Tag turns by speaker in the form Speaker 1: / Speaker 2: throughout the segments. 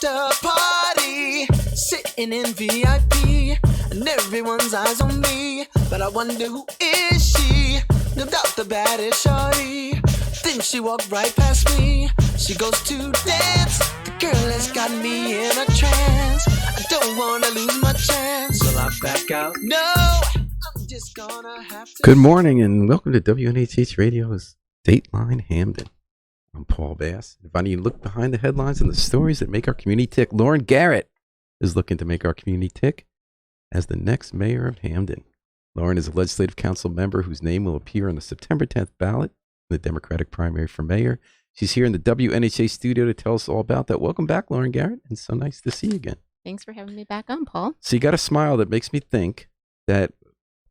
Speaker 1: just a party, sitting in VIP, and everyone's eyes on me. But I wonder who is she? No doubt the baddest shorty. Then she walked right past me. She goes to dance. The girl has got me in a trance. I don't wanna lose my chance. Will I back out? No, I'm just gonna have to.
Speaker 2: Good morning and welcome to WNHH Radio's Dateline Hamden. I'm Paul Bass. Inviting you to look behind the headlines and the stories that make our community tick. Lauren Garrett is looking to make our community tick as the next mayor of Hamden. Lauren is a legislative council member whose name will appear on the September 10th ballot in the Democratic primary for mayor. She's here in the WNHA studio to tell us all about that. Welcome back, Lauren Garrett. It's so nice to see you again.
Speaker 3: Thanks for having me back on, Paul.
Speaker 2: So you got a smile that makes me think that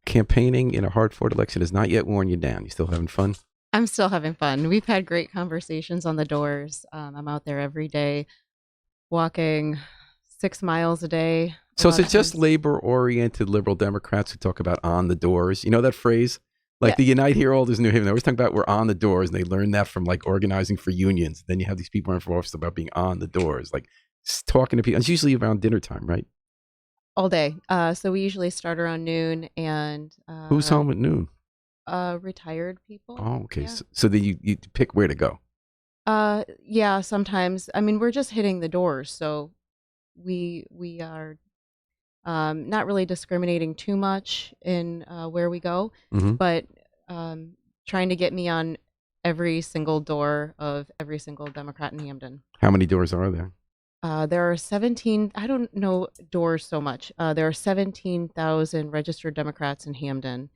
Speaker 2: campaigning in a hard-fought election has not yet worn you down. You still having fun?
Speaker 3: I'm still having fun. We've had great conversations on the doors. I'm out there every day, walking 6 miles a day.
Speaker 2: So is it just labor-oriented liberal Democrats who talk about on the doors? You know that phrase? Like the Unite Herald is New Haven. They always talk about we're on the doors, and they learned that from like organizing for unions. Then you have these people running for office about being on the doors, like talking to people. It's usually around dinner time, right?
Speaker 3: All day. So we usually start around noon. And
Speaker 2: who's home at noon?
Speaker 3: Retired people.
Speaker 2: Oh, okay.
Speaker 3: Yeah.
Speaker 2: So then you pick where to go.
Speaker 3: Yeah, sometimes. I mean, we're just hitting the doors, so we are not really discriminating too much in where we go, but trying to get me on every single door of every single Democrat in Hamden.
Speaker 2: How many doors are there?
Speaker 3: There are 17, I don't know doors so much. There are 17,000 registered Democrats in Hamden,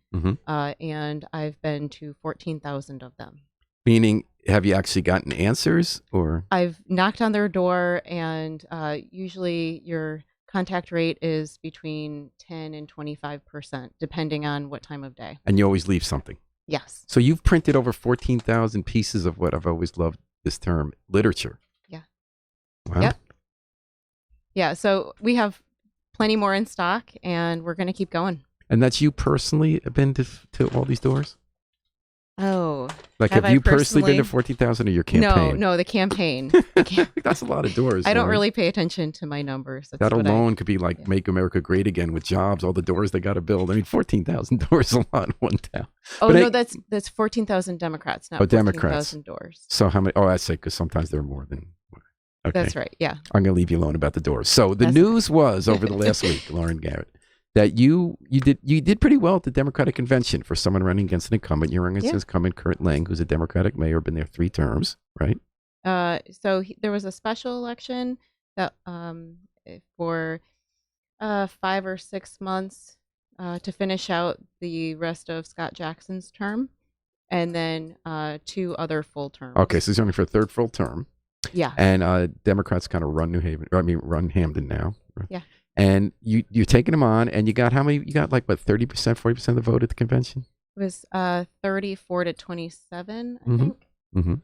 Speaker 3: and I've been to 14,000 of them.
Speaker 2: Meaning, have you actually gotten answers, or?
Speaker 3: I've knocked on their door, and usually your contact rate is between 10 and 25%, depending on what time of day.
Speaker 2: And you always leave something?
Speaker 3: Yes.
Speaker 2: So you've printed over 14,000 pieces of what I've always loved this term, literature.
Speaker 3: Yeah.
Speaker 2: Wow.
Speaker 3: Yep. Yeah, so we have plenty more in stock, and we're going to keep going.
Speaker 2: And that's you personally been to all these doors?
Speaker 3: Oh.
Speaker 2: Like, have you personally been to 14,000 or your campaign?
Speaker 3: No, the campaign.
Speaker 2: That's a lot of doors.
Speaker 3: I don't really pay attention to my numbers.
Speaker 2: That alone could be like Make America Great Again with jobs, all the doors they got to build. I mean, 14,000 doors is a lot in one town.
Speaker 3: Oh, but no, that's 14,000 Democrats, not 14,000 doors.
Speaker 2: So how many? Oh, I say, because sometimes there are more than. Okay.
Speaker 3: That's right, yeah.
Speaker 2: I'm going to leave you alone about the doors. So the news was over the last week, Lauren Garrett, that you did pretty well at the Democratic convention for someone running against an incumbent. You're running against an incumbent, Kurt Lang, who's a Democratic mayor, been there 3 terms, right?
Speaker 3: There was a special election that for 5 or 6 months to finish out the rest of Scott Jackson's term, and then 2 other full terms.
Speaker 2: Okay, so he's running for a 3rd full term.
Speaker 3: Yeah.
Speaker 2: And Democrats kind of run run Hamden now. Right?
Speaker 3: Yeah.
Speaker 2: And you're taking them on, and you got how many? You got like, what, 30%, 40% of the vote at the convention?
Speaker 3: It was 34 to 27, I think.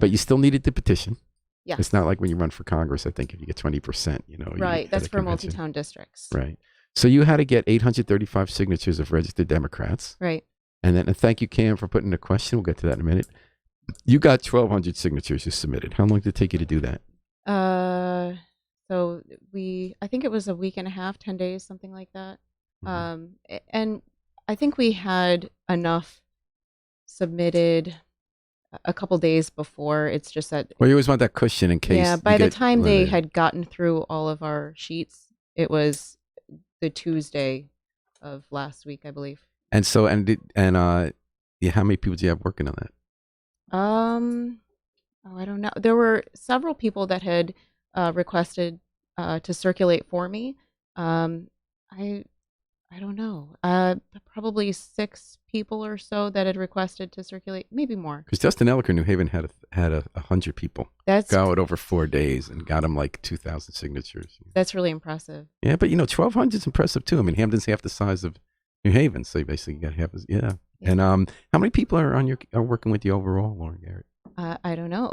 Speaker 2: But you still needed the petition.
Speaker 3: Yeah.
Speaker 2: It's not like when you run for Congress, I think if you get 20%,
Speaker 3: Right, that's for multi-town districts.
Speaker 2: Right. So you had to get 835 signatures of registered Democrats.
Speaker 3: Right.
Speaker 2: And thank you, Cam, for putting the question. We'll get to that in a minute. You got 1,200 signatures you submitted. How long did it take you to do that?
Speaker 3: So I think it was a week and a half, 10 days, something like that. And I think we had enough submitted a couple days before. It's just that.
Speaker 2: Well, you always want that cushion in case.
Speaker 3: Yeah, by the time they had gotten through all of our sheets, it was the Tuesday of last week, I believe.
Speaker 2: And so, how many people do you have working on that?
Speaker 3: I don't know. There were several people that had requested to circulate for me. I don't know. Probably 6 people or so that had requested to circulate, maybe more.
Speaker 2: Because Justin Ellicker, New Haven, had 100 people go out over 4 days and got him like 2,000 signatures.
Speaker 3: That's really impressive.
Speaker 2: Yeah, but 1,200 is impressive too. I mean, Hamden's half the size of New Haven, so you basically got half. Yeah. And how many people are working with you overall, Lauren Garrett?
Speaker 3: I don't know.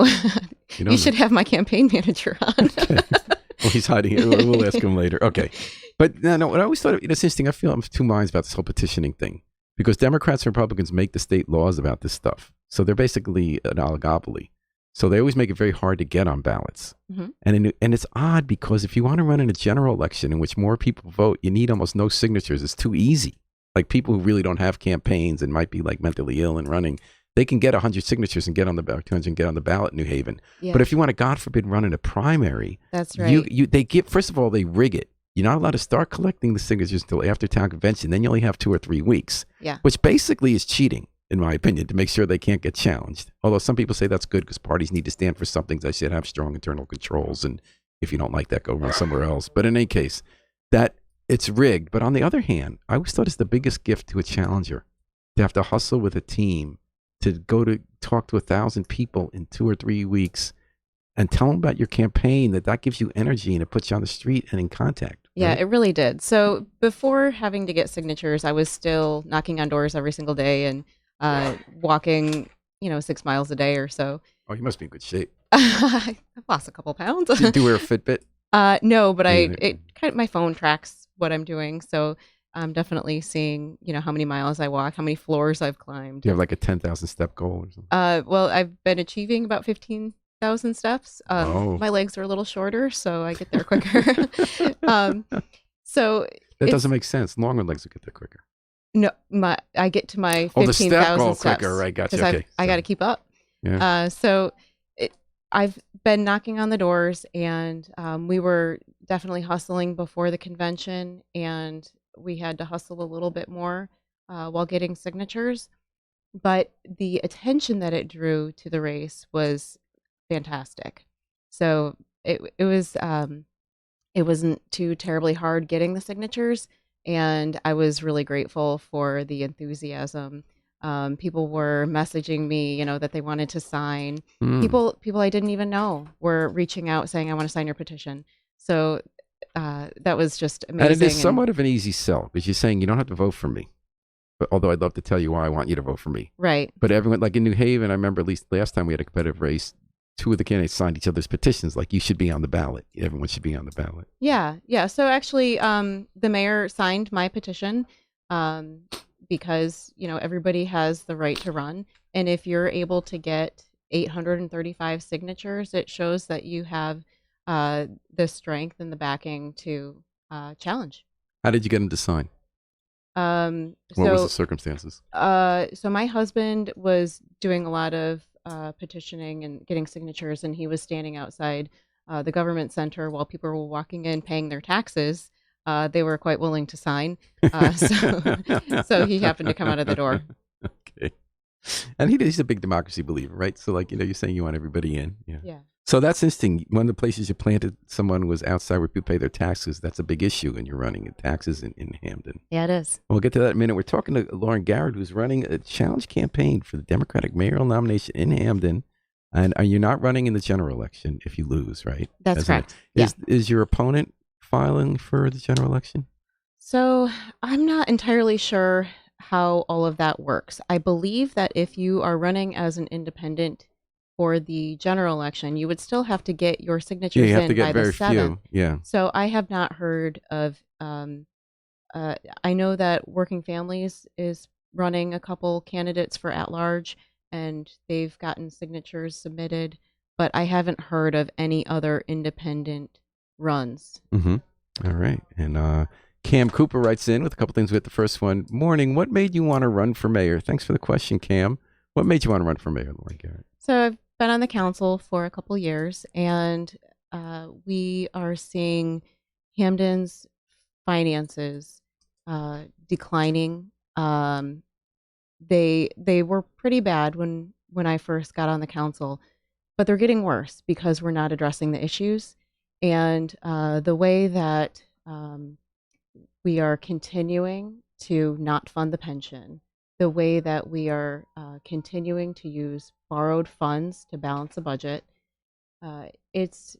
Speaker 3: You should have my campaign manager on.
Speaker 2: Okay. Well, he's hiding it. We'll ask him later. Okay. But no, what I always thought, it's interesting. I feel I'm of 2 minds about this whole petitioning thing, because Democrats and Republicans make the state laws about this stuff. So they're basically an oligopoly. So they always make it very hard to get on ballots.
Speaker 3: Mhm.
Speaker 2: And it's odd because if you want to run in a general election in which more people vote, you need almost no signatures. It's too easy. Like people who really don't have campaigns and might be like mentally ill and running, they can get 100 signatures and get on the ballot, 200 and get on the ballot in New Haven.
Speaker 3: Yeah.
Speaker 2: But if you want to, God forbid, run in a primary,
Speaker 3: That's right.
Speaker 2: they get, first of all, they rig it. You're not allowed to start collecting the signatures until after town convention. Then you only have 2 or 3 weeks,
Speaker 3: Yeah.
Speaker 2: which basically is cheating, in my opinion, to make sure they can't get challenged. Although some people say that's good because parties need to stand for something. They should have strong internal controls. And if you don't like that, go run somewhere else. But in any case, that it's rigged. But on the other hand, I always thought it's the biggest gift to a challenger to have to hustle with a team, to go to talk to 1,000 people in 2 or 3 weeks and tell them about your campaign, that gives you energy and it puts you on the street and in contact.
Speaker 3: Yeah,
Speaker 2: right?
Speaker 3: it really did. So before having to get signatures, I was still knocking on doors every single day and walking, 6 miles a day or so.
Speaker 2: Oh, you must be in good shape.
Speaker 3: I've lost a couple pounds.
Speaker 2: Do you wear a Fitbit?
Speaker 3: No, but
Speaker 2: Yeah.
Speaker 3: my phone tracks what I'm doing. So I'm definitely seeing, how many miles I walk, how many floors I've climbed.
Speaker 2: Do you have like a 10,000 step goal or something?
Speaker 3: Well, I've been achieving about 15,000 steps. My legs are a little shorter, so I get there quicker. So
Speaker 2: That doesn't make sense. Longer legs will get there quicker.
Speaker 3: no, I get to my
Speaker 2: Oh, the step
Speaker 3: 15,000
Speaker 2: goal
Speaker 3: steps
Speaker 2: quicker, right? Gotcha.
Speaker 3: because
Speaker 2: Okay.
Speaker 3: I got to keep up.
Speaker 2: Yeah.
Speaker 3: So I've been knocking on the doors, and we were definitely hustling before the convention, and we had to hustle a little bit more while getting signatures. But the attention that it drew to the race was fantastic. So it wasn't too terribly hard getting the signatures, and I was really grateful for the enthusiasm. People were messaging me, that they wanted to sign. People I didn't even know were reaching out saying, "I want to sign your petition." So that was just amazing.
Speaker 2: And it is somewhat of an easy sell because you're saying you don't have to vote for me. But although I'd love to tell you why I want you to vote for me.
Speaker 3: Right.
Speaker 2: But everyone, like in New Haven, I remember at least last time we had a competitive race, 2 of the candidates signed each other's petitions, like you should be on the ballot. Everyone should be on the ballot.
Speaker 3: Yeah. So actually, the mayor signed my petition because everybody has the right to run, and if you're able to get 835 signatures, it shows that you have the strength and the backing to challenge.
Speaker 2: How did you get him to sign? What was the circumstances?
Speaker 3: So my husband was doing a lot of petitioning and getting signatures, and he was standing outside the government center while people were walking in paying their taxes. They were quite willing to sign, so he happened to come out of the door.
Speaker 2: Okay. And he's a big democracy believer, right? So like, you're saying you want everybody in.
Speaker 3: Yeah.
Speaker 2: So that's interesting. One of the places you planted someone was outside where people pay their taxes. That's a big issue when you're running taxes in Hamden.
Speaker 3: Yeah, it is.
Speaker 2: We'll get to that in a minute. We're talking to Lauren Garrett, who's running a challenge campaign for the Democratic mayoral nomination in Hamden. And you're not running in the general election if you lose, right?
Speaker 3: That's correct. Yeah.
Speaker 2: Is your opponent filing for the general election?
Speaker 3: So I'm not entirely sure how all of that works. I believe that if you are running as an independent for the general election, you would still have to get your signatures
Speaker 2: you have
Speaker 3: in
Speaker 2: to get
Speaker 3: by
Speaker 2: very
Speaker 3: the 7th.
Speaker 2: few. Yeah.
Speaker 3: So I have not heard of. I know that Working Families is running a couple candidates for at-large, and they've gotten signatures submitted, but I haven't heard of any other independent runs.
Speaker 2: Mm-hmm. All right. And Cam Cooper writes in with a couple things. We had the first one. Morning. What made you want to run for mayor? Thanks for the question, Cam. What made you want to run for mayor, Lauren Garrett?
Speaker 3: So I've been on the council for a couple years, and we are seeing Hamden's finances declining. They were pretty bad when I first got on the council, but they're getting worse because we're not addressing the issues. And the way that we are continuing to not fund the pension, the way that we are continuing to use borrowed funds to balance a budget, it's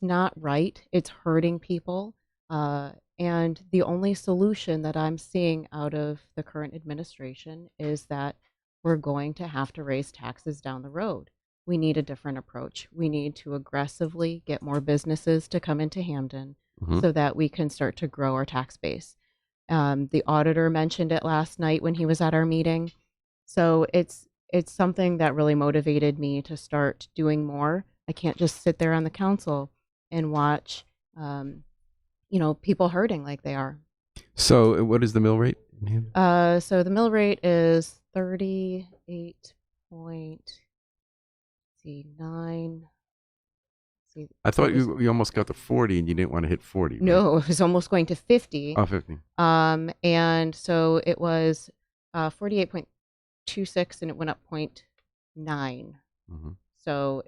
Speaker 3: not right. It's hurting people. And the only solution that I'm seeing out of the current administration is that we're going to have to raise taxes down the road. We need a different approach. We need to aggressively get more businesses to come into Hamden so that we can start to grow our tax base. The auditor mentioned it last night when he was at our meeting. So it's it's something that really motivated me to start doing more. I can't just sit there on the council and watch, people hurting like they are.
Speaker 2: So what is the mill rate in Hamden?
Speaker 3: So the mill rate is 38 point, see, 9. See,
Speaker 2: I thought you almost got to 40 and you didn't want to hit 40. Right?
Speaker 3: No, it was almost going to 50.
Speaker 2: Oh, 50.
Speaker 3: And so it was 48.26 and it went up 0.9.
Speaker 2: Mm-hmm.
Speaker 3: So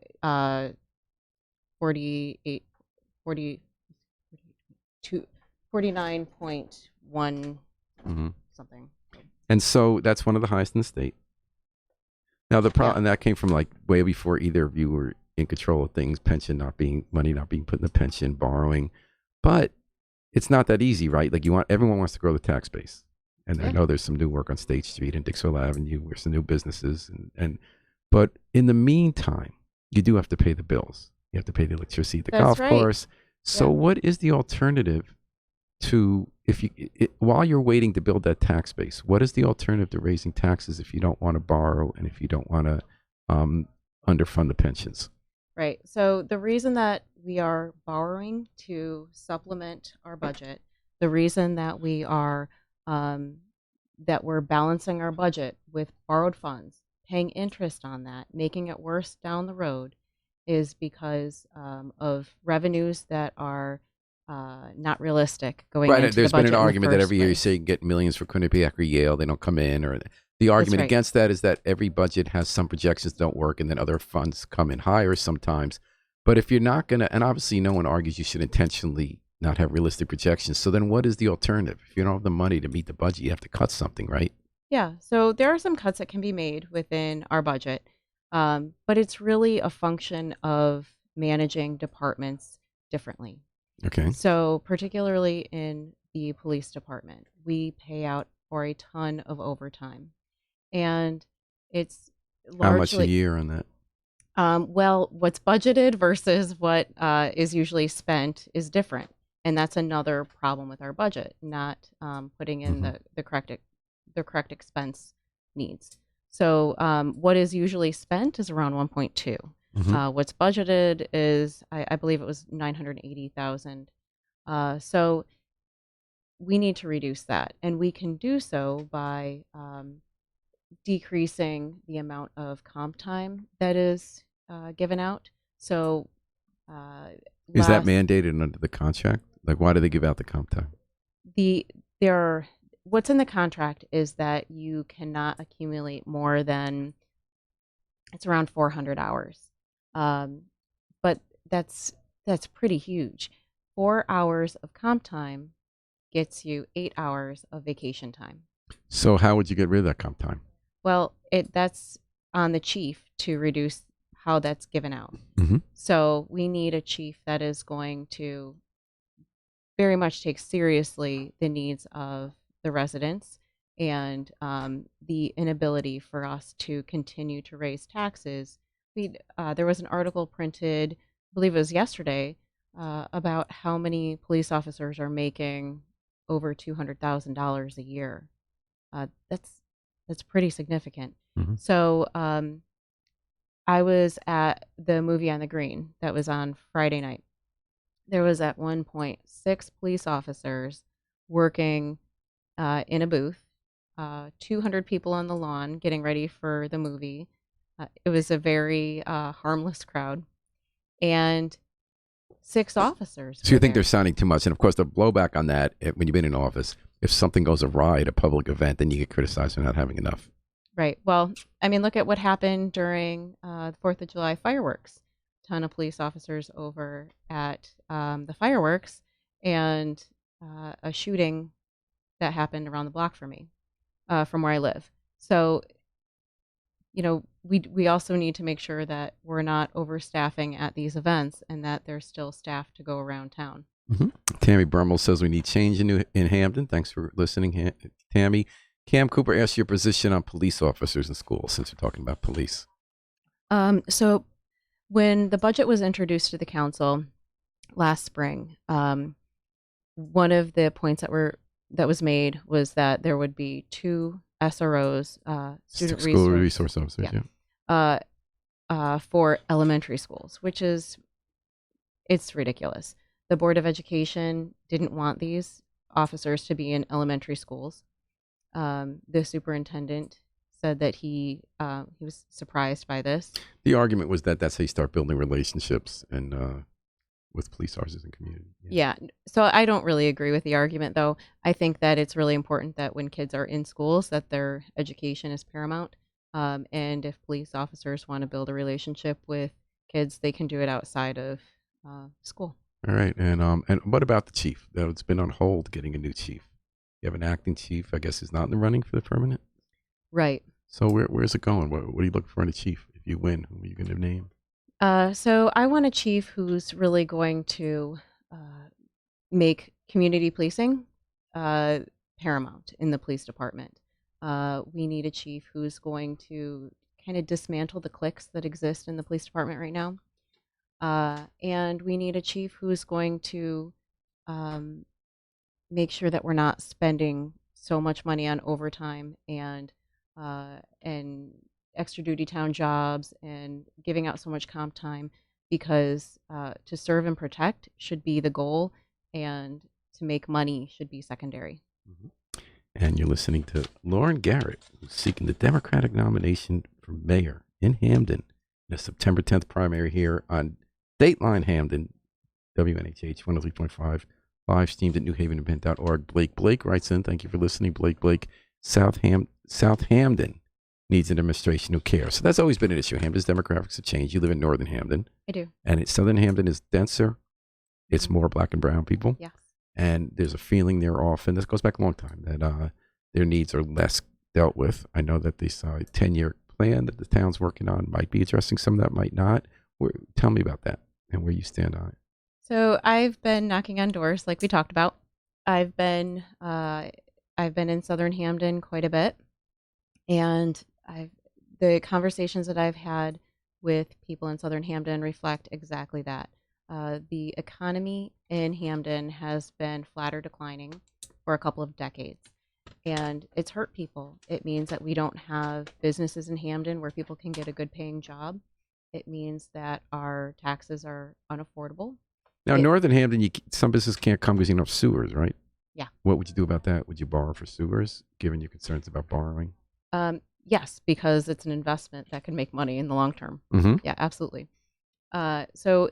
Speaker 3: 48, 40, 49.1
Speaker 2: Mm-hmm.
Speaker 3: something.
Speaker 2: And so that's one of the highest in the state. Now and that came from like way before either of you were in control of things, money not being put in the pension, borrowing. But it's not that easy, right? Like everyone wants to grow the tax base. And I know there's some new work on State Street and Dixwell Avenue, where some new businesses but in the meantime, you do have to pay the bills. You have to pay the electricity, the golf course. So what is the alternative to while you're waiting to build that tax base? What is the alternative to raising taxes if you don't want to borrow and if you don't want to underfund the pensions?
Speaker 3: Right. So the reason that we are borrowing to supplement our budget, the reason that we are that we're balancing our budget with borrowed funds, paying interest on that, making it worse down the road, is because of revenues that are not realistic going into the budget.
Speaker 2: There's been an argument that every year you
Speaker 3: place.
Speaker 2: say you get millions for Quinnipiac or Yale, they don't come in, or the argument against that is that every budget has some projections that don't work and then other funds come in higher sometimes. But if you're not going to, and obviously no one argues you should intentionally not have realistic projections. So then what is the alternative? If you don't have the money to meet the budget, you have to cut something, right?
Speaker 3: Yeah. So there are some cuts that can be made within our budget, but it's really a function of managing departments differently.
Speaker 2: Okay.
Speaker 3: So particularly in the police department, we pay out for a ton of overtime. And it's largely,
Speaker 2: how much a year on that?
Speaker 3: Well, what's budgeted versus what is usually spent is different. And that's another problem with our budget, not putting in the correct expense needs. So what is usually spent is around 1.2. What's budgeted is, I believe it was 980,000. So we need to reduce that, and we can do so by decreasing the amount of comp time that is given out. So
Speaker 2: is that mandated under the contract? Like, why do they give out the comp time?
Speaker 3: What's in the contract is that you cannot accumulate more than, it's around 400 hours. But that's pretty huge. 4 hours of comp time gets you 8 hours of vacation time.
Speaker 2: So how would you get rid of that comp time?
Speaker 3: Well, that's on the chief to reduce how that's given out.
Speaker 2: Mm-hmm.
Speaker 3: So we need a chief that is going to very much take seriously the needs of the residents and the inability for us to continue to raise taxes. There was an article printed, I believe it was yesterday, about how many police officers are making over $200,000 a year. That's pretty significant.
Speaker 2: Mm-hmm.
Speaker 3: So I was at the movie on the Green that was on Friday night. There was at one point 6 police officers working in a booth, 200 people on the lawn getting ready for the movie. It was a very harmless crowd, and 6 officers.
Speaker 2: So you think they're sounding too much? And of course, the blowback on that, when you've been in office, if something goes awry at a public event, then you get criticized for not having enough.
Speaker 3: Right. Well, I mean, look at what happened during the 4th of July fireworks. A ton of police officers over at the fireworks, and a shooting that happened around the block from me, from where I live. So, we also need to make sure that we're not overstaffing at these events and that there's still staff to go around town.
Speaker 2: Mm-hmm. Tammy Brummel says we need change in Hamden. Thanks for listening, Tammy. Cam Cooper asked your position on police officers in schools, since we're talking about police.
Speaker 3: So when the budget was introduced to the council last spring, one of the points that was made was that there would be 2 SROs, student
Speaker 2: School
Speaker 3: resource,
Speaker 2: resource officers.
Speaker 3: yeah.
Speaker 2: Yeah.
Speaker 3: For elementary schools, which is it's ridiculous. The Board of Education didn't want these officers to be in elementary schools. The superintendent said that he was surprised by this.
Speaker 2: The argument was that that's how you start building relationships and with police officers and community.
Speaker 3: Yeah. So I don't really agree with the argument, though. I think that it's really important that when kids are in schools, that their education is paramount. And if police officers want to build a relationship with kids, they can do it outside of school.
Speaker 2: All right, and what about the chief? It's been on hold getting a new chief. You have an acting chief, I guess, is not in the running for the permanent.
Speaker 3: Right.
Speaker 2: So where's it going? What are you looking for in a chief? If you win, who are you going to name?
Speaker 3: So I want a chief who's really going to make community policing paramount in the police department. We need a chief who's going to kind of dismantle the cliques that exist in the police department right now. And we need a chief who's going to make sure that we're not spending so much money on overtime and extra duty town jobs and giving out so much comp time, because to serve and protect should be the goal, and to make money should be secondary.
Speaker 2: Mm-hmm. And you're listening to Lauren Garrett, who's seeking the Democratic nomination for mayor in Hamden in the September 10th primary here on Dateline Hamden, WNHH 103.5, live streamed at newhavenevent.org. Blake writes in, thank you for listening. Blake, South Hamden needs an administration who cares. So that's always been an issue. Hamden's demographics have changed. You live in Northern Hamden.
Speaker 3: I do.
Speaker 2: And Southern Hamden is denser. It's more black and brown people.
Speaker 3: Yes.
Speaker 2: And there's a feeling there often, this goes back a long time, that their needs are less dealt with. I know that this 10-year plan that the town's working on might be addressing some of that, might not. Tell me about that and where you stand on it.
Speaker 3: So I've been knocking on doors, like we talked about. I've been in Southern Hamden quite a bit, and the conversations that I've had with people in Southern Hamden reflect exactly that. The economy in Hamden has been flat or declining for a couple of decades, and it's hurt people. It means that we don't have businesses in Hamden where people can get a good paying job. It means that our taxes are unaffordable.
Speaker 2: Now, Northern Hamden, some businesses can't come because you don't have sewers, right?
Speaker 3: Yeah.
Speaker 2: What would you do about that? Would you borrow for sewers, given your concerns about borrowing?
Speaker 3: Yes, because it's an investment that can make money in the long term.
Speaker 2: Mm-hmm.
Speaker 3: Yeah, absolutely. So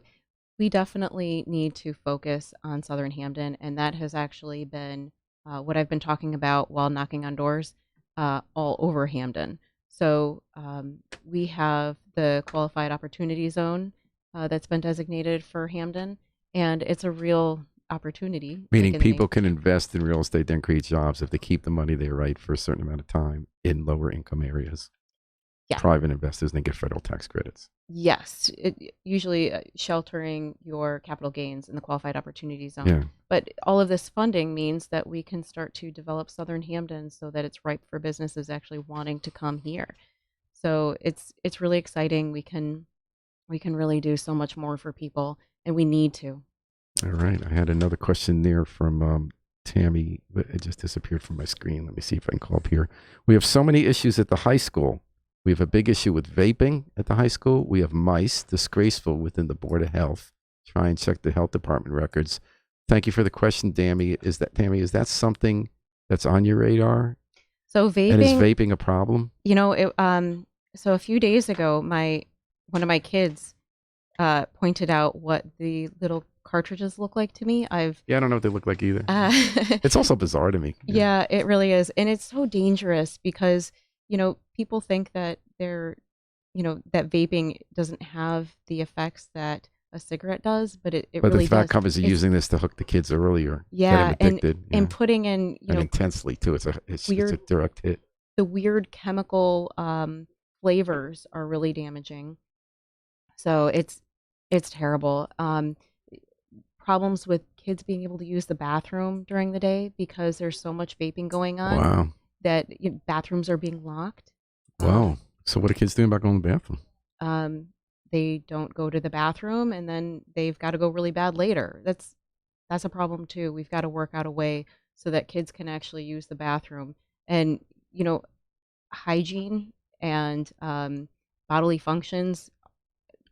Speaker 3: we definitely need to focus on Southern Hamden, and that has actually been what I've been talking about while knocking on doors all over Hamden. So we have the Qualified Opportunity Zone that's been designated for Hamden, and it's a real opportunity.
Speaker 2: Meaning people can invest in real estate, then create jobs if they keep the money there, right, for a certain amount of time in lower income areas. Yeah. Private investors, and they get federal tax credits.
Speaker 3: Yes, usually sheltering your capital gains in the Qualified Opportunity Zone.
Speaker 2: Yeah.
Speaker 3: But all of this funding means that we can start to develop Southern Hamden so that it's ripe for businesses actually wanting to come here. So it's really exciting. We can really do so much more for people, and we need to.
Speaker 2: All right. I had another question there from Tammy, but it just disappeared from my screen. Let me see if I can call up here. We have so many issues at the high school. We have a big issue with vaping at the high school. We have mice, disgraceful within the Board of Health. Try and check the health department records. Thank you for the question, Tammy. Is that something that's on your radar?
Speaker 3: So vaping.
Speaker 2: And is vaping a problem?
Speaker 3: You know, so a few days ago, one of my kids pointed out what the little cartridges look like to me. I
Speaker 2: don't know what they look like either. It's also bizarre to me.
Speaker 3: Yeah, it really is. And it's so dangerous because, you know, people think that that vaping doesn't have the effects that a cigarette does, but it really does. But the fact
Speaker 2: covers using this to hook the kids earlier.
Speaker 3: Yeah,
Speaker 2: get them addicted.
Speaker 3: And putting in,
Speaker 2: and intensely too. It's a direct hit.
Speaker 3: The weird chemical flavors are really damaging. So it's terrible. Problems with kids being able to use the bathroom during the day because there's so much vaping going on.
Speaker 2: Wow.
Speaker 3: That bathrooms are being locked.
Speaker 2: Wow. So what are kids doing about going to the bathroom?
Speaker 3: They don't go to the bathroom, and then they've got to go really bad later. That's a problem too. We've got to work out a way so that kids can actually use the bathroom. And, you know, hygiene and bodily functions.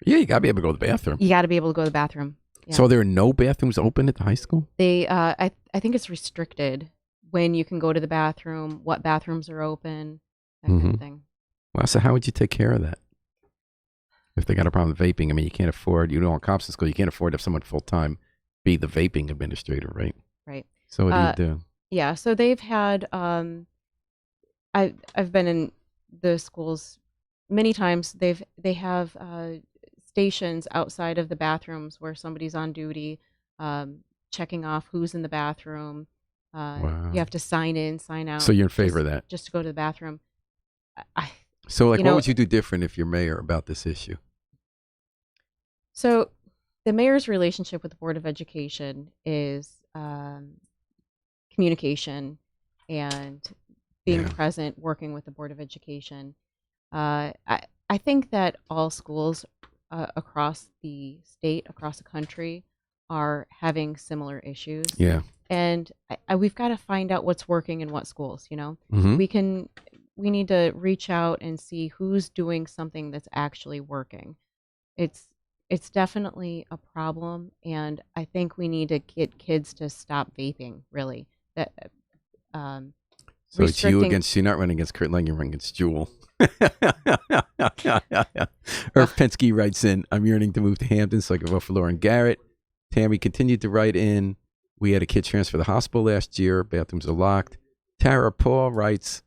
Speaker 2: Yeah, you got to be able to go to the bathroom.
Speaker 3: You got to be able to go to the bathroom. Yeah.
Speaker 2: So there are no bathrooms open at the high school?
Speaker 3: I think it's restricted when you can go to the bathroom, what bathrooms are open, that kind of thing.
Speaker 2: Well, so how would you take care of that? If they got a problem with vaping, I mean, you can't afford, you don't want cops in school, you can't afford to have someone full-time be the vaping administrator, right?
Speaker 3: Right.
Speaker 2: So what do you do?
Speaker 3: Yeah, so they've had, I've been in the schools many times. They have stations outside of the bathrooms where somebody's on duty, checking off who's in the bathroom.
Speaker 2: Wow.
Speaker 3: You have to sign in, sign out.
Speaker 2: So you're in favor of that?
Speaker 3: Just to go to the bathroom.
Speaker 2: So what would you do different if you're mayor about this issue?
Speaker 3: So the mayor's relationship with the Board of Education is communication and being present, working with the Board of Education. I think that all schools across the state, across the country, are having similar issues.
Speaker 2: Yeah.
Speaker 3: And we've got to find out what's working in what schools,
Speaker 2: Mm-hmm.
Speaker 3: We need to reach out and see who's doing something that's actually working. It's definitely a problem, and I think we need to get kids to stop vaping, really. That
Speaker 2: So it's you against, you're not running against Kurt Lang, you're running against Jewel. Irv Pensky writes in, I'm yearning to move to Hamden so I can vote for Lauren Garrett. Tammy continued to write in, we had a kid transfer to the hospital last year, bathrooms are locked. Tara Paul writes,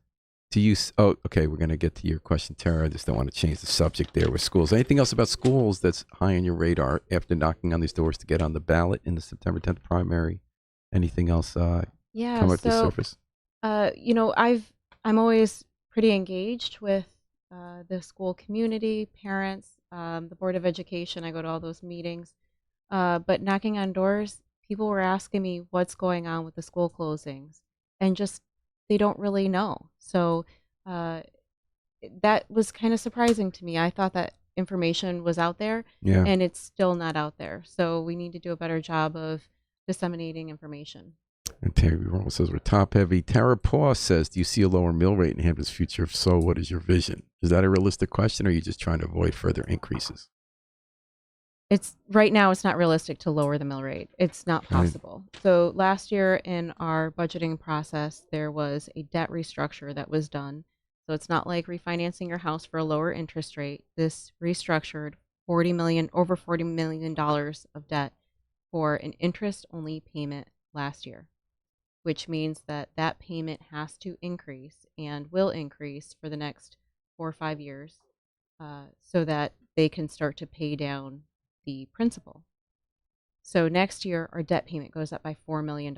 Speaker 2: to use, oh, okay, we're going to get to your question, Tara. I just don't want to change the subject there with schools. Anything else about schools that's high on your radar after knocking on these doors to get on the ballot in the September 10th primary? Anything else come up to the surface?
Speaker 3: I'm always pretty engaged with the school community, parents, the Board of Education. I go to all those meetings. But knocking on doors, people were asking me what's going on with the school closings, and just they don't really know. So that was kind of surprising to me. I thought that information was out there, and it's still not out there. So we need to do a better job of disseminating information.
Speaker 2: And Terry Roll says we're top heavy. Tara Paw says, do you see a lower mill rate in Hamden's future? If so, what is your vision? Is that a realistic question, or are you just trying to avoid further increases?
Speaker 3: Right now it's not realistic to lower the mill rate. It's not possible. Right. So last year in our budgeting process, there was a debt restructure that was done. So it's not like refinancing your house for a lower interest rate. This restructured over $40 million of debt for an interest-only payment last year, which means that that payment has to increase and will increase for the next 4 or 5 years, so that they can start to pay down the principal. So next year, our debt payment goes up by $4 million.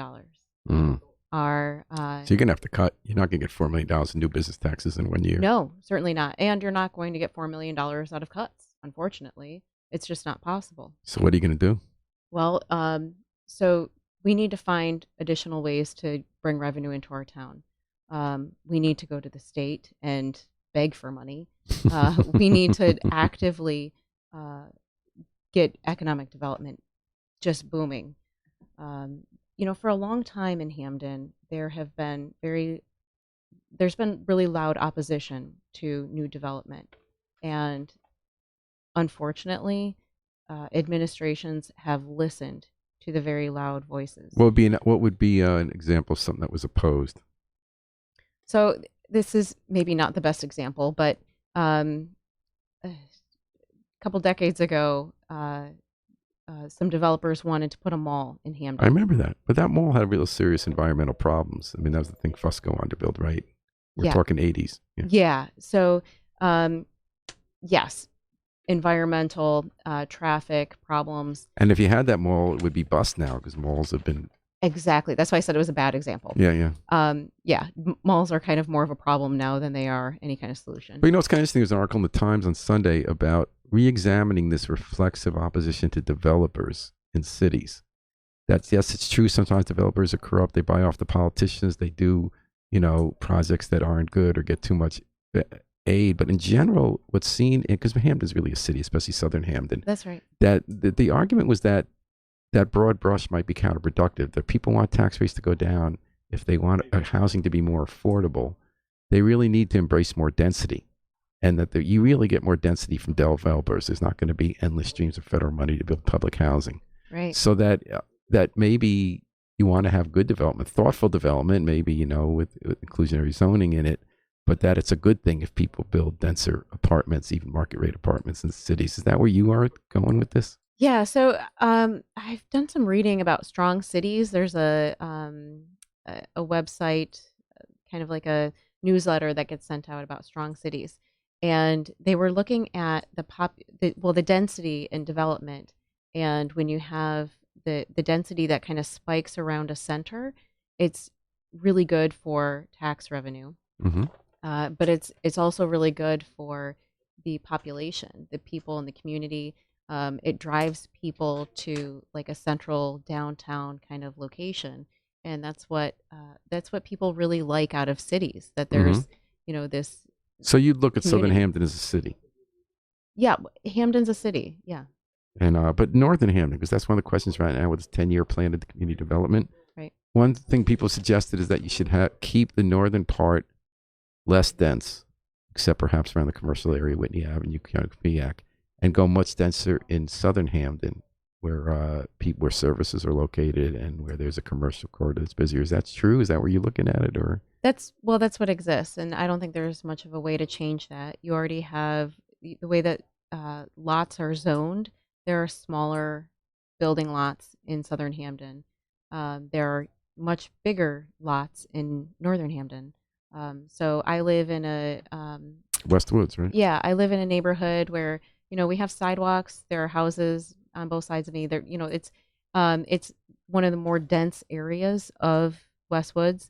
Speaker 2: Mm.
Speaker 3: So
Speaker 2: you're going to have to cut. You're not going to get $4 million in new business taxes in 1 year.
Speaker 3: No, certainly not. And you're not going to get $4 million out of cuts, unfortunately. It's just not possible.
Speaker 2: So what are you going to do?
Speaker 3: Well, so we need to find additional ways to bring revenue into our town. We need to go to the state and beg for money. We need to actively get economic development just booming. For a long time in Hamden, there's been really loud opposition to new development. And unfortunately, administrations have listened to the very loud voices.
Speaker 2: What would be an example of something that was opposed?
Speaker 3: So this is maybe not the best example, but a couple decades ago, some developers wanted to put a mall in Hamden.
Speaker 2: I remember that. But that mall had real serious environmental problems. I mean, that was the thing Fusco wanted to build, right? We're talking 80s.
Speaker 3: Yeah. So, yes, environmental, traffic problems.
Speaker 2: And if you had that mall, it would be bust now because malls have been...
Speaker 3: Exactly. That's why I said it was a bad example.
Speaker 2: Yeah.
Speaker 3: Malls are kind of more of a problem now than they are any kind of solution.
Speaker 2: But what's kind of interesting, there's an article in the Times on Sunday about re-examining this reflexive opposition to developers in cities. Yes, it's true. Sometimes developers are corrupt. They buy off the politicians. They do, projects that aren't good or get too much aid. But in general, what's seen, because Hamden's really a city, especially Southern Hamden.
Speaker 3: That's right.
Speaker 2: That the argument was that broad brush might be counterproductive, that people want tax rates to go down if they want housing to be more affordable. they really need to embrace more density, and that you really get more density from developers. There's not going to be endless streams of federal money to build public housing.
Speaker 3: Right.
Speaker 2: So that maybe you want to have good development, thoughtful development, maybe, with inclusionary zoning in it, but that it's a good thing if people build denser apartments, even market rate apartments in cities. Is that where you are going with this?
Speaker 3: Yeah. So I've done some reading about strong cities. There's a website, kind of like a newsletter that gets sent out about strong cities, and they were looking at the density and development. And when you have the density that kind of spikes around a center, it's really good for tax revenue.
Speaker 2: Mm-hmm.
Speaker 3: But it's also really good for the population, the people in the community. It drives people to like a central downtown kind of location, and that's what people really like out of cities. That there's this.
Speaker 2: So you'd look at
Speaker 3: community.
Speaker 2: Southern Hamden as a city.
Speaker 3: Yeah, Hamden's a city. Yeah.
Speaker 2: And but Northern Hamden, because that's one of the questions right now with this 10-year plan of the community development.
Speaker 3: Right.
Speaker 2: One thing people suggested is that you should keep the northern part less dense, except perhaps around the commercial area, Whitney Avenue, Quinnipiac, and go much denser in Southern Hamden, where where services are located and where there's a commercial corridor that's busier. Is that true? Is that where you're looking at it, or?
Speaker 3: That's what exists, and I don't think there's much of a way to change that. You already have the way that lots are zoned. There are smaller building lots in Southern Hamden. There are much bigger lots in Northern Hamden. So I live in a
Speaker 2: Westwoods, right?
Speaker 3: Yeah, I live in a neighborhood where we have sidewalks. There are houses on both sides of me. There, it's one of the more dense areas of Westwoods,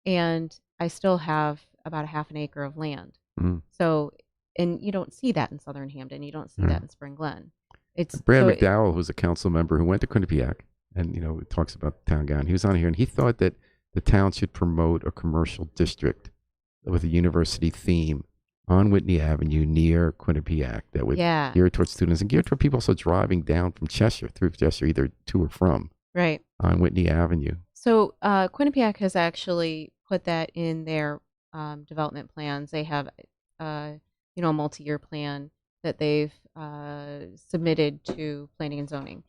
Speaker 3: and I still have about a half an acre of land.
Speaker 2: Mm.
Speaker 3: So, and you don't see that in Southern Hamden. You don't see that in Spring Glen. It's
Speaker 2: Brad McDowell, who's a council member who went to Quinnipiac, and talks about the town gown. He was on here, and he thought that the town should promote a commercial district with a university theme on Whitney Avenue near Quinnipiac that would gear towards students and gear toward people also driving down from Cheshire, through Cheshire, either to or from,
Speaker 3: right,
Speaker 2: on Whitney Avenue.
Speaker 3: So Quinnipiac has actually put that in their development plans. They have a multi-year plan that they've submitted to planning and zoning.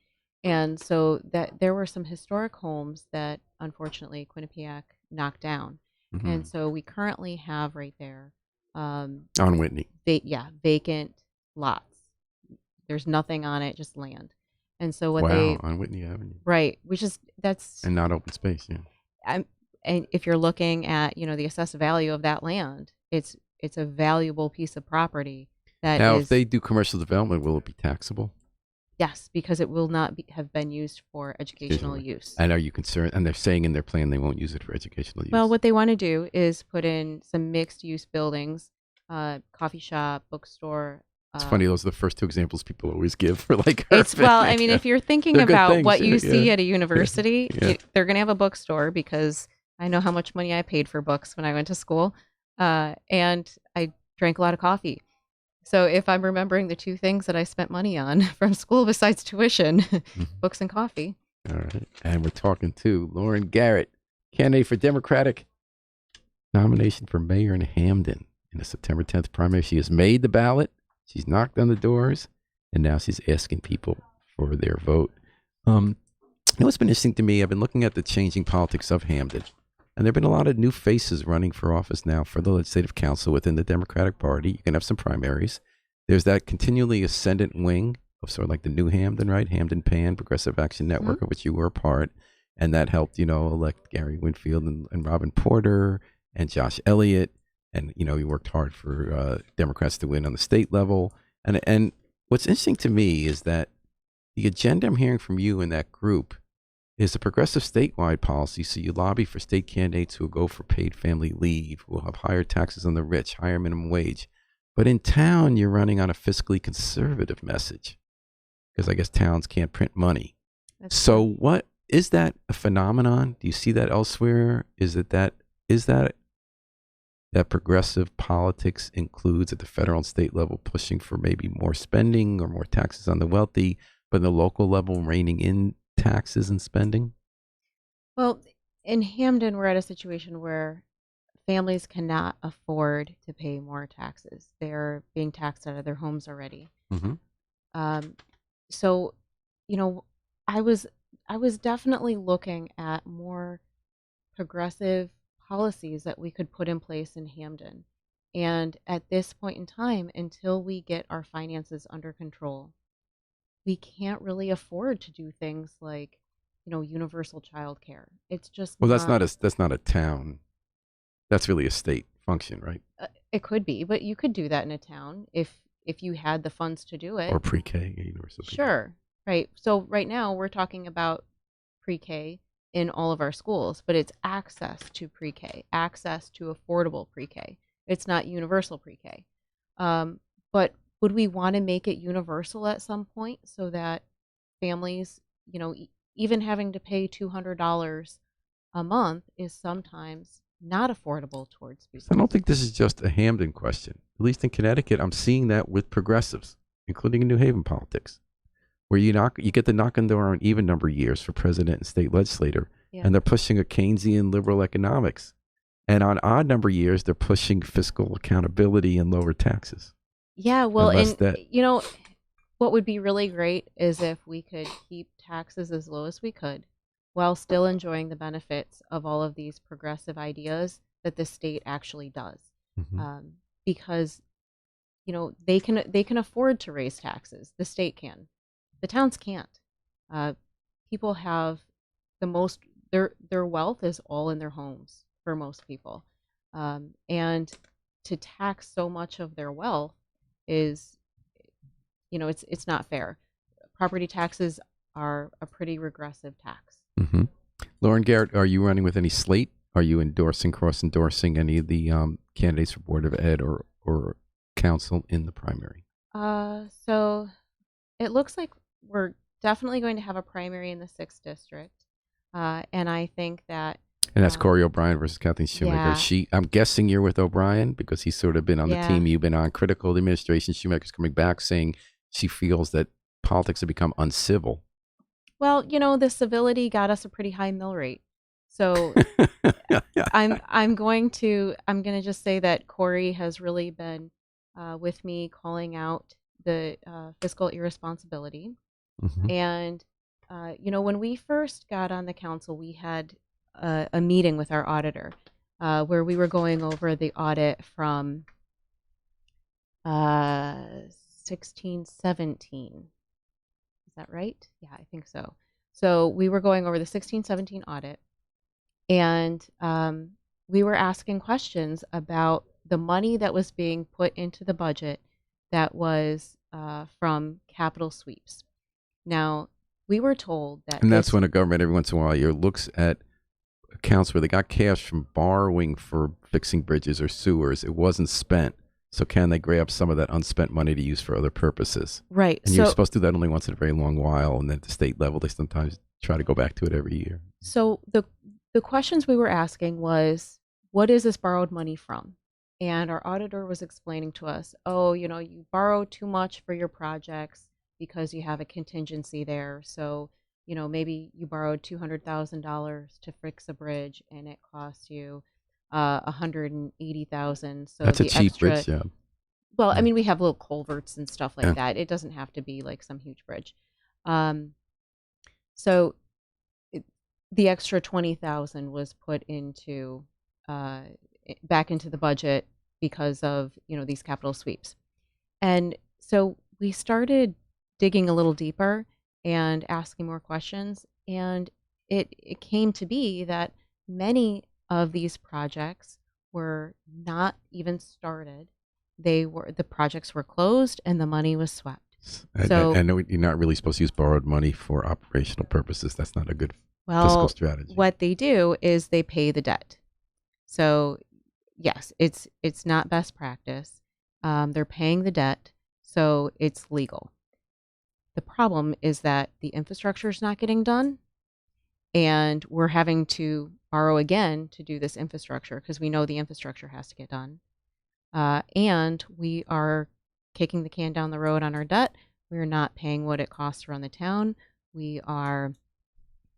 Speaker 3: And so that there were some historic homes that unfortunately Quinnipiac knocked down. Mm-hmm. And so we currently have right there on
Speaker 2: Whitney.
Speaker 3: Vacant lots. There's nothing on it, just land. And so what
Speaker 2: on Whitney Avenue.
Speaker 3: Right, that's
Speaker 2: and not open space, yeah.
Speaker 3: And if you're looking at, the assessed value of that land, it's a valuable piece of property.
Speaker 2: If they do commercial development, will it be taxable?
Speaker 3: Yes, because it will not have been used for educational use.
Speaker 2: And are you concerned? And they're saying in their plan they won't use it for educational use.
Speaker 3: Well, what they want to do is put in some mixed-use buildings, coffee shop, bookstore.
Speaker 2: It's funny; those are the first two examples people always give for like.
Speaker 3: If you're thinking about what you see at a university, they're going to have a bookstore, because I know how much money I paid for books when I went to school, and I drank a lot of coffee. So if I'm remembering the two things that I spent money on from school besides tuition, books and coffee.
Speaker 2: All right. And we're talking to Lauren Garrett, candidate for Democratic nomination for mayor in Hamden in the September 10th primary. She has made the ballot. She's knocked on the doors, and now she's asking people for their vote. What's been interesting to me, I've been looking at the changing politics of Hamden, and there have been a lot of new faces running for office now for the legislative council within the Democratic Party. You can have some primaries. There's that continually ascendant wing of sort of like the New Hamden, right? Hamden PAN, Progressive Action Network, of which you were a part. And that helped, elect Gary Winfield and Robin Porter and Josh Elliott. And, he worked hard for Democrats to win on the state level. And what's interesting to me is that the agenda I'm hearing from you in that group is a progressive statewide policy. So you lobby for state candidates who will go for paid family leave, who will have higher taxes on the rich, higher minimum wage. But in town, you're running on a fiscally conservative message, because I guess towns can't print money. So what is that a phenomenon? Do you see that elsewhere? Is that progressive politics includes at the federal and state level pushing for maybe more spending or more taxes on the wealthy, but the local level reining in taxes and spending?
Speaker 3: Well, in Hamden, we're at a situation where families cannot afford to pay more taxes. They're being taxed out of their homes already.
Speaker 2: Mm-hmm.
Speaker 3: Um, so, you know, I was I was definitely looking at more progressive policies that we could put in place in Hamden. And at this point in time, until we get our finances under control, we can't really afford to do things like, universal child care. It's just
Speaker 2: Well,
Speaker 3: not.
Speaker 2: that's not a town. That's really a state function, right?
Speaker 3: It could be, but you could do that in a town if you had the funds to do it.
Speaker 2: Or pre-K, universal pre-K.
Speaker 3: Sure. Right. So right now we're talking about pre-K in all of our schools, but it's access to pre-K, access to affordable pre-K. It's not universal pre-K. But would we want to make it universal at some point so that families, even having to pay $200 a month is sometimes not affordable towards
Speaker 2: I
Speaker 3: people?
Speaker 2: don't think this is just a Hamden question. At least in Connecticut, I'm seeing that with progressives, including in New Haven politics, where you get the knock on the door on even number years for president and state legislator,
Speaker 3: Yeah.
Speaker 2: and they're pushing a Keynesian liberal economics. And on odd number years, they're pushing fiscal accountability and lower taxes.
Speaker 3: Yeah, well,
Speaker 2: Unless
Speaker 3: and
Speaker 2: that-
Speaker 3: what would be really great is if we could keep taxes as low as we could while still enjoying the benefits of all of these progressive ideas that the state actually does.
Speaker 2: Mhm.
Speaker 3: Because they can afford to raise taxes. The state can. The towns can't. People have the most their wealth is all in their homes for most people, and to tax so much of their wealth is, it's not fair. Property taxes are a pretty regressive tax.
Speaker 2: Mm-hmm. Lauren Garrett, are you running with any slate? Are you cross-endorsing any of the candidates for Board of Ed or council in the primary?
Speaker 3: So it looks like we're definitely going to have a primary in the 6th district. And I think that.
Speaker 2: And that's Corey O'Brien versus Kathleen Shoemaker.
Speaker 3: Yeah.
Speaker 2: I'm guessing you're with O'Brien because he's sort of been on the
Speaker 3: Yeah.
Speaker 2: team you've been on, critical of the administration. Shoemaker's coming back saying she feels that politics have become uncivil.
Speaker 3: Well, the civility got us a pretty high mill rate. So I'm going to just say that Corey has really been with me calling out the fiscal irresponsibility.
Speaker 2: Mhm.
Speaker 3: And when we first got on the council, we had a meeting with our auditor where we were going over the audit from 16-17. Is that right? Yeah, I think so. So we were going over the 16-17 audit, and we were asking questions about the money that was being put into the budget that was from capital sweeps. Now, we were told that.
Speaker 2: And that's when a government every once in a while looks at accounts where they got cash from borrowing for fixing bridges or sewers. It wasn't spent. So can they grab some of that unspent money to use for other purposes?
Speaker 3: Right.
Speaker 2: And you're supposed to do that only once in a very long while. And then at the state level, they sometimes try to go back to it every year.
Speaker 3: So the questions we were asking was, what is this borrowed money from? And our auditor was explaining to us, you borrow too much for your projects because you have a contingency there. So, maybe you borrowed $200,000 to fix a bridge and it costs you $180,000. So
Speaker 2: that's a
Speaker 3: the
Speaker 2: cheap
Speaker 3: extra
Speaker 2: bridge job.
Speaker 3: Well,
Speaker 2: Yeah.
Speaker 3: I mean, we have little culverts and stuff like
Speaker 2: Yeah.
Speaker 3: that. It doesn't have to be like some huge bridge. So the extra 20,000 was put into back into the budget because of these capital sweeps, and so we started digging a little deeper and asking more questions, and it came to be that many of these projects were not even started. The projects were closed and the money was swept.
Speaker 2: I know you're not really supposed to use borrowed money for operational purposes. That's not a good fiscal strategy.
Speaker 3: What they do is they pay the debt. So yes, it's not best practice. They're paying the debt, so it's legal. The problem is that the infrastructure is not getting done, and we're having to borrow again to do this infrastructure because we know the infrastructure has to get done. And we are kicking the can down the road on our debt. We're not paying what it costs to run the town. We are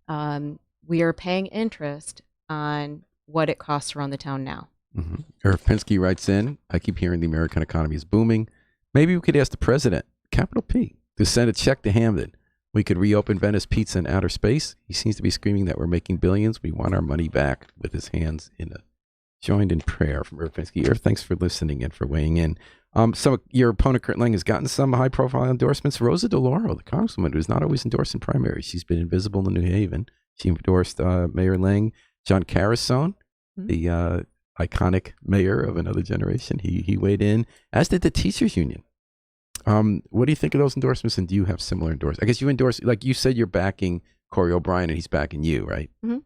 Speaker 3: paying interest on what it costs to run the town now.
Speaker 2: Mm-hmm. Irv Pinsky writes in, I keep hearing the American economy is booming. Maybe we could ask the president, capital P, to send a check to Hamden. We could reopen Venice Pizza in outer space. He seems to be screaming that we're making billions. We want our money back, with his hands joined in prayer from Irv Pinsky. Irv, thanks for listening and for weighing in. So your opponent, Kurt Lang, has gotten some high-profile endorsements. Rosa DeLauro, the congresswoman, who's not always endorsed in primaries. She's been invisible in New Haven. She endorsed Mayor Lang. John Carasone, the iconic mayor of another generation, he weighed in, as did the teachers union. What do you think of those endorsements, and do you have similar endorsements? I guess you endorse, like you said, you're backing Corey O'Brien and he's backing you, right? Mm-hmm.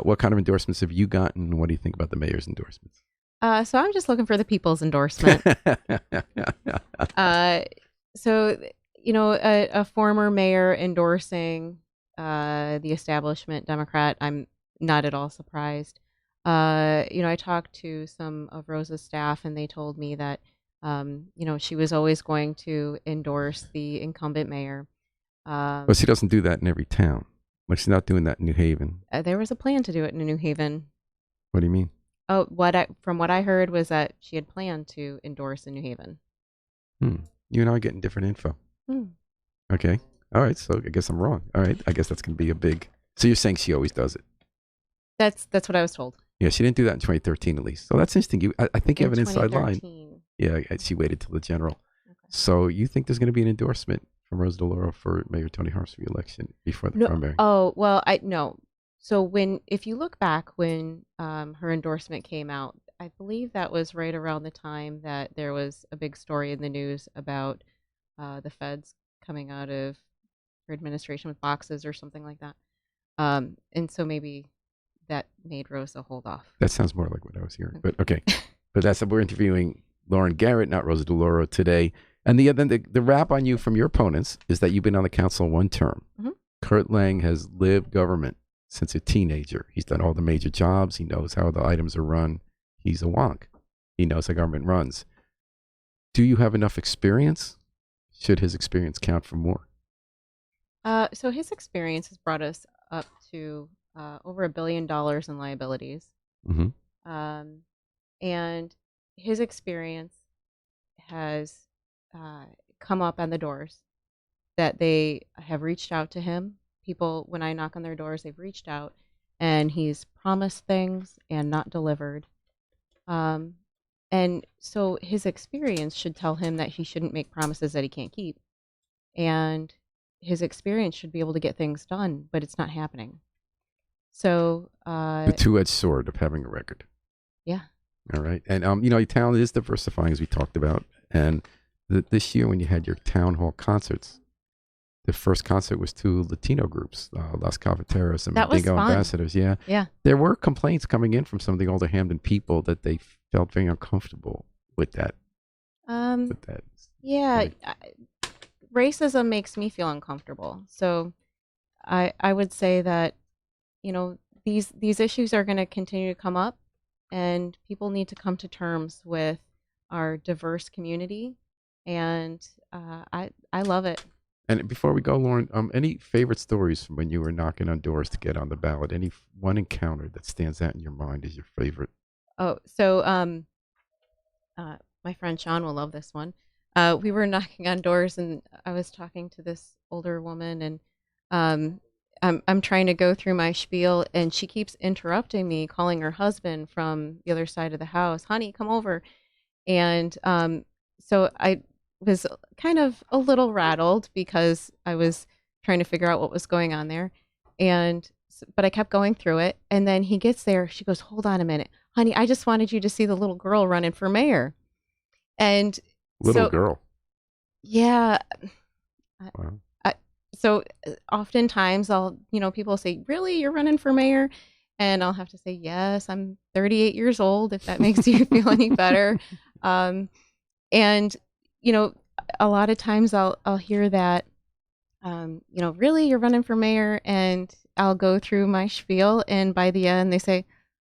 Speaker 2: What kind of endorsements have you gotten, and what do you think about the mayor's endorsements?
Speaker 3: So I'm just looking for the people's endorsement. So, a former mayor endorsing the establishment Democrat, I'm not at all surprised. I talked to some of Rosa's staff, and they told me that, she was always going to endorse the incumbent mayor.
Speaker 2: Well, she doesn't do that in every town. Like, she's not doing that in New Haven.
Speaker 3: There was a plan to do it in New Haven.
Speaker 2: What do you mean?
Speaker 3: Oh, from what I heard was that she had planned to endorse in New Haven.
Speaker 2: You and I are getting different info. Okay. All right. So I guess I'm wrong. All right. I guess that's going to be a big. So you're saying she always does it?
Speaker 3: That's what I was told.
Speaker 2: Yeah, she didn't do that in 2013 at least. So that's interesting. I think you have an inside line. Yeah, she waited till the general. Okay. So you think there's going to be an endorsement from Rosa DeLauro for Mayor Tony Harp's reelection before the primary?
Speaker 3: Oh, well, no. So if you look back when her endorsement came out, I believe that was right around the time that there was a big story in the news about the feds coming out of her administration with boxes or something like that. And so maybe that made Rosa hold off.
Speaker 2: That sounds more like what I was hearing. But okay. But we're interviewing Lauren Garrett, not Rosa DeLauro, today. And the rap on you from your opponents is that you've been on the council one term. Mm-hmm. Kurt Lang has lived government since a teenager. He's done all the major jobs. He knows how the items are run. He's a wonk. He knows how government runs. Do you have enough experience? Should his experience count for more?
Speaker 3: So his experience has brought us up to over $1 billion in liabilities. Mm-hmm. And his experience has come up on the doors that they have reached out to him. People, when I knock on their doors, they've reached out, and he's promised things and not delivered. And so his experience should tell him that he shouldn't make promises that he can't keep. And his experience should be able to get things done, but it's not happening. So
Speaker 2: the two-edged sword of having a record.
Speaker 3: Yeah.
Speaker 2: All right. And, your talent is diversifying, as we talked about. And this year when you had your town hall concerts, the first concert was two Latino groups, Las Cafeteras and Mandingo Ambassadors. Yeah. Yeah. There were complaints coming in from some of the older Hamden people that they felt very uncomfortable with that.
Speaker 3: Yeah. Racism makes me feel uncomfortable. So I would say that, these issues are going to continue to come up, and people need to come to terms with our diverse community. And I love it.
Speaker 2: And before we go, Lauren, any favorite stories from when you were knocking on doors to get on the ballot? Any one encounter that stands out in your mind as your favorite?
Speaker 3: Oh, so my friend Sean will love this one. We were knocking on doors, and I was talking to this older woman, and I'm trying to go through my spiel, and she keeps interrupting me, calling her husband from the other side of the house. Honey, come over. And so I was kind of a little rattled because I was trying to figure out what was going on there. But I kept going through it. And then he gets there. She goes, hold on a minute. Honey, I just wanted you to see the little girl running for mayor. And
Speaker 2: little girl.
Speaker 3: Yeah.
Speaker 2: Wow.
Speaker 3: So oftentimes people say, really, you're running for mayor? And I'll have to say, yes, I'm 38 years old, if that makes you feel any better. And, a lot of times I'll hear that, really, you're running for mayor? And I'll go through my spiel, and by the end they say,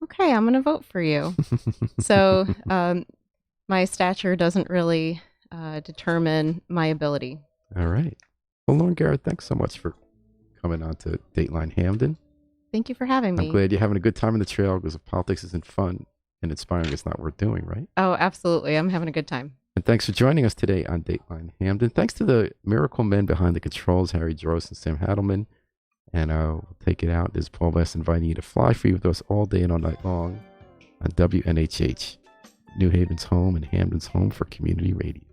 Speaker 3: okay, I'm going to vote for you. So my stature doesn't really determine my ability.
Speaker 2: All right. Well, Lauren Garrett, thanks so much for coming on to Dateline Hamden.
Speaker 3: Thank you for having me.
Speaker 2: I'm glad you're having a good time in the trail, because if politics isn't fun, and inspiring is not worth doing, right?
Speaker 3: Oh, absolutely. I'm having a good time.
Speaker 2: And thanks for joining us today on Dateline Hamden. Thanks to the miracle men behind the controls, Harry Drost and Sam Hadelman. And we'll take it out. This is Paul Bass inviting you to fly free with us all day and all night long on WNHH, New Haven's home and Hamden's home for community radio.